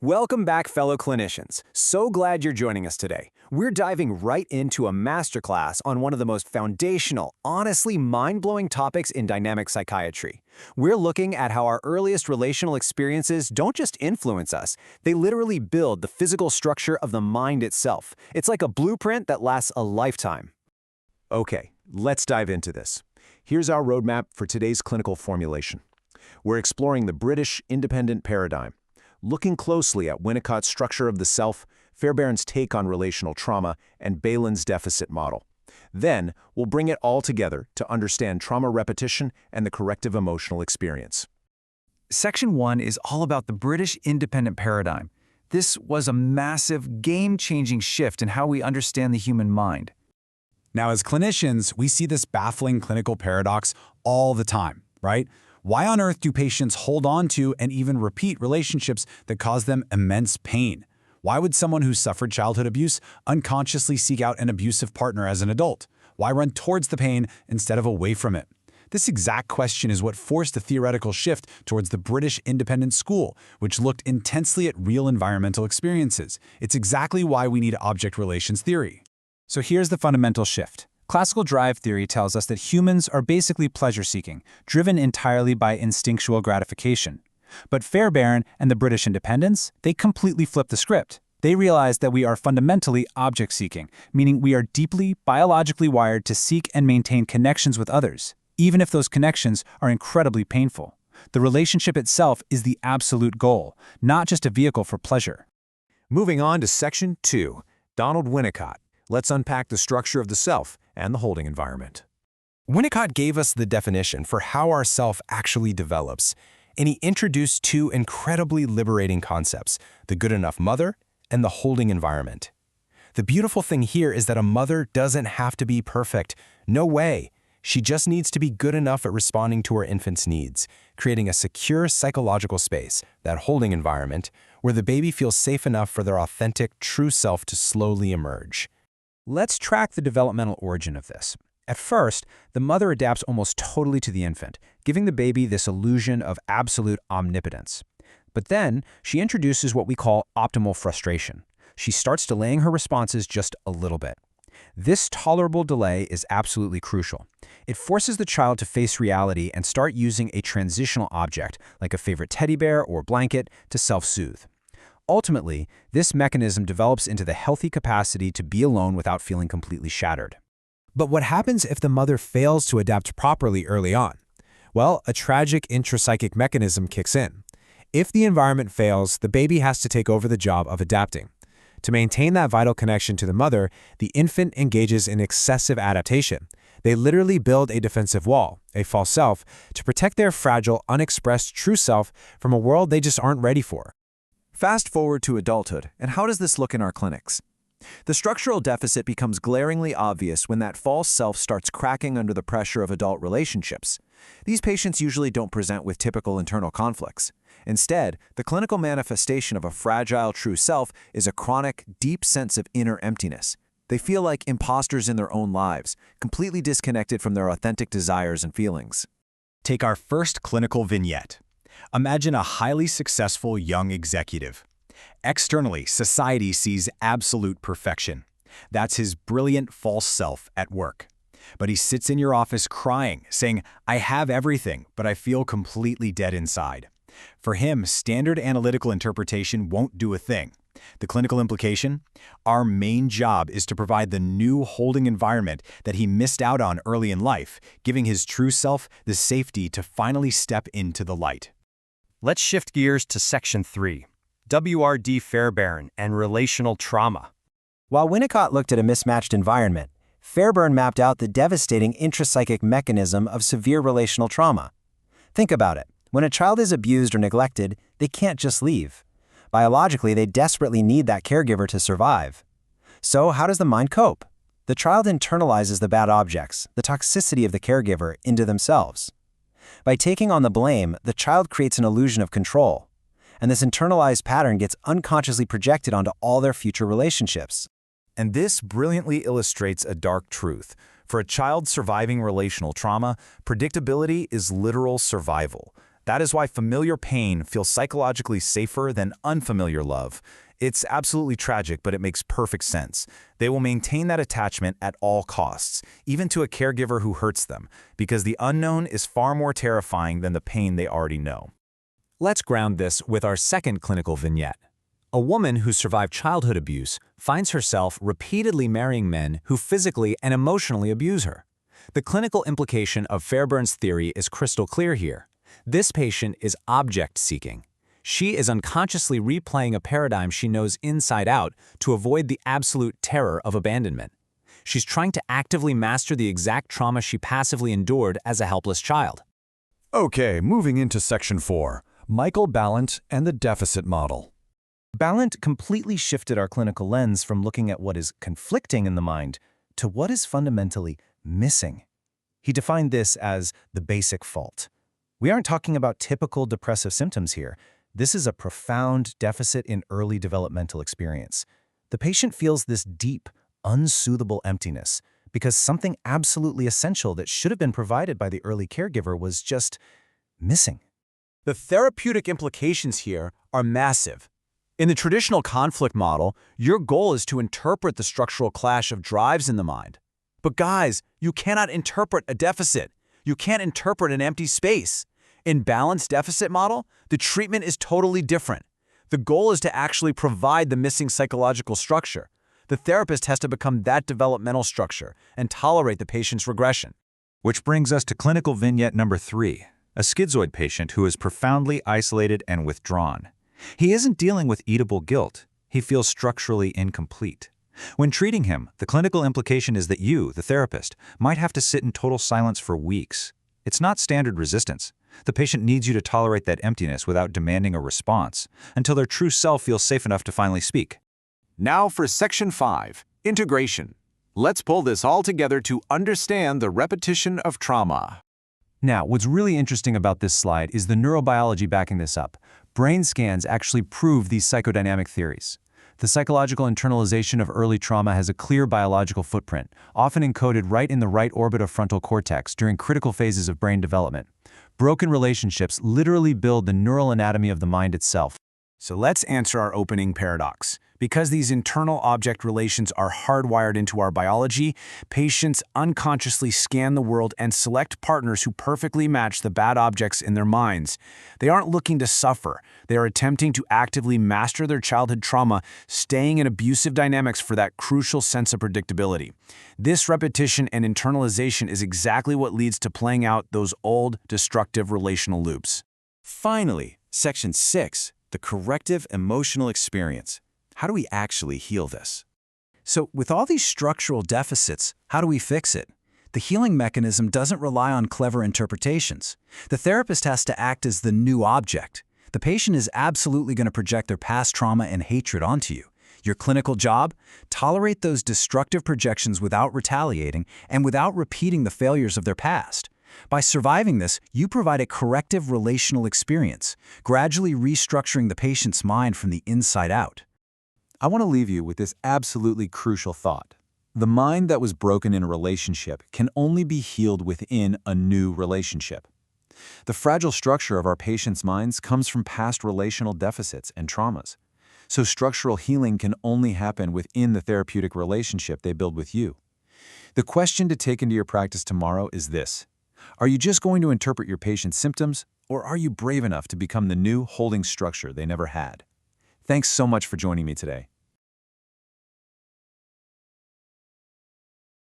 Welcome back, fellow clinicians. So glad you're joining us today. We're diving right into a masterclass on one of the most foundational, honestly mind-blowing topics in dynamic psychiatry. We're looking at how our earliest relational experiences don't just influence us, they literally build the physical structure of the mind itself. It's like a blueprint that lasts a lifetime. Okay, let's dive into this. Here's our roadmap for today's clinical formulation. We're exploring the British independent paradigm, looking closely at Winnicott's structure of the self, Fairbairn's take on relational trauma, and Balin's deficit model. Then, we'll bring it all together to understand trauma repetition and the corrective emotional experience. Section 1 is all about the British independent paradigm. This was a massive, game-changing shift in how we understand the human mind. Now, as clinicians, we see this baffling clinical paradox all the time, right? Why on earth do patients hold on to and even repeat relationships that cause them immense pain? Why would someone who suffered childhood abuse unconsciously seek out an abusive partner as an adult? Why run towards the pain instead of away from it? This exact question is what forced a theoretical shift towards the British independent school, which looked intensely at real environmental experiences. It's exactly why we need object relations theory. So here's the fundamental shift. Classical drive theory tells us that humans are basically pleasure-seeking, driven entirely by instinctual gratification. But Fairbairn and the British independents, they completely flip the script. They realize that we are fundamentally object-seeking, meaning we are deeply, biologically wired to seek and maintain connections with others, even if those connections are incredibly painful. The relationship itself is the absolute goal, not just a vehicle for pleasure. Moving on to Section 2, Donald Winnicott. Let's unpack the structure of the self and the holding environment. Winnicott gave us the definition for how our self actually develops, and he introduced two incredibly liberating concepts, the good enough mother and the holding environment. The beautiful thing here is that a mother doesn't have to be perfect. No way. She just needs to be good enough at responding to her infant's needs, creating a secure psychological space, that holding environment, where the baby feels safe enough for their authentic, true self to slowly emerge. Let's track the developmental origin of this. At first, the mother adapts almost totally to the infant, giving the baby this illusion of absolute omnipotence. But then, she introduces what we call optimal frustration. She starts delaying her responses just a little bit. This tolerable delay is absolutely crucial. It forces the child to face reality and start using a transitional object, like a favorite teddy bear or blanket, to self-soothe. Ultimately, this mechanism develops into the healthy capacity to be alone without feeling completely shattered. But what happens if the mother fails to adapt properly early on? Well, a tragic intrapsychic mechanism kicks in. If the environment fails, the baby has to take over the job of adapting. To maintain that vital connection to the mother, the infant engages in excessive adaptation. They literally build a defensive wall, a false self, to protect their fragile, unexpressed true self from a world they just aren't ready for. Fast forward to adulthood, and how does this look in our clinics? The structural deficit becomes glaringly obvious when that false self starts cracking under the pressure of adult relationships. These patients usually don't present with typical internal conflicts. Instead, the clinical manifestation of a fragile true self is a chronic, deep sense of inner emptiness. They feel like imposters in their own lives, completely disconnected from their authentic desires and feelings. Take our first clinical vignette. Imagine a highly successful young executive. Externally, society sees absolute perfection. That's his brilliant false self at work. But he sits in your office crying, saying, "I have everything, but I feel completely dead inside." For him, standard analytical interpretation won't do a thing. The clinical implication? Our main job is to provide the new holding environment that he missed out on early in life, giving his true self the safety to finally step into the light. Let's shift gears to Section 3, W.R.D. Fairbairn and relational trauma. While Winnicott looked at a mismatched environment, Fairbairn mapped out the devastating intrapsychic mechanism of severe relational trauma. Think about it. When a child is abused or neglected, they can't just leave. Biologically, they desperately need that caregiver to survive. So how does the mind cope? The child internalizes the bad objects, the toxicity of the caregiver, into themselves. By taking on the blame, the child creates an illusion of control, and this internalized pattern gets unconsciously projected onto all their future relationships. And this brilliantly illustrates a dark truth. For a child surviving relational trauma, predictability is literal survival. That is why familiar pain feels psychologically safer than unfamiliar love. It's absolutely tragic, but it makes perfect sense. They will maintain that attachment at all costs, even to a caregiver who hurts them, because the unknown is far more terrifying than the pain they already know. Let's ground this with our second clinical vignette. A woman who survived childhood abuse finds herself repeatedly marrying men who physically and emotionally abuse her. The clinical implication of Fairbairn's theory is crystal clear here. This patient is object-seeking. She is unconsciously replaying a paradigm she knows inside out to avoid the absolute terror of abandonment. She's trying to actively master the exact trauma she passively endured as a helpless child. Okay, moving into Section 4, Michael Balint and the Deficit Model. Balint completely shifted our clinical lens from looking at what is conflicting in the mind to what is fundamentally missing. He defined this as the basic fault. We aren't talking about typical depressive symptoms here. This is a profound deficit in early developmental experience. The patient feels this deep, unsoothable emptiness because something absolutely essential that should have been provided by the early caregiver was just missing. The therapeutic implications here are massive. In the traditional conflict model, your goal is to interpret the structural clash of drives in the mind. But guys, you cannot interpret a deficit. You can't interpret an empty space. In balanced deficit model, the treatment is totally different. The goal is to actually provide the missing psychological structure. The therapist has to become that developmental structure and tolerate the patient's regression. Which brings us to clinical vignette number 3, a schizoid patient who is profoundly isolated and withdrawn. He isn't dealing with eatable guilt. He feels structurally incomplete. When treating him, the clinical implication is that you, the therapist, might have to sit in total silence for weeks. It's not standard resistance. The patient needs you to tolerate that emptiness without demanding a response, until their true self feels safe enough to finally speak. Now for Section 5, Integration. Let's pull this all together to understand the repetition of trauma. Now, what's really interesting about this slide is the neurobiology backing this up. Brain scans actually prove these psychodynamic theories. The psychological internalization of early trauma has a clear biological footprint, often encoded right in the right orbit of frontal cortex during critical phases of brain development. Broken relationships literally build the neural anatomy of the mind itself. So let's answer our opening paradox. Because these internal object relations are hardwired into our biology, patients unconsciously scan the world and select partners who perfectly match the bad objects in their minds. They aren't looking to suffer. They are attempting to actively master their childhood trauma, staying in abusive dynamics for that crucial sense of predictability. This repetition and internalization is exactly what leads to playing out those old, destructive relational loops. Finally, Section 6, the corrective emotional experience. How do we actually heal this? So, with all these structural deficits, how do we fix it? The healing mechanism doesn't rely on clever interpretations. The therapist has to act as the new object. The patient is absolutely going to project their past trauma and hatred onto you. Your clinical job? Tolerate those destructive projections without retaliating and without repeating the failures of their past. By surviving this, you provide a corrective relational experience, gradually restructuring the patient's mind from the inside out. I want to leave you with this absolutely crucial thought. The mind that was broken in a relationship can only be healed within a new relationship. The fragile structure of our patients' minds comes from past relational deficits and traumas. So structural healing can only happen within the therapeutic relationship they build with you. The question to take into your practice tomorrow is this: are you just going to interpret your patient's symptoms, or are you brave enough to become the new holding structure they never had? Thanks so much for joining me today.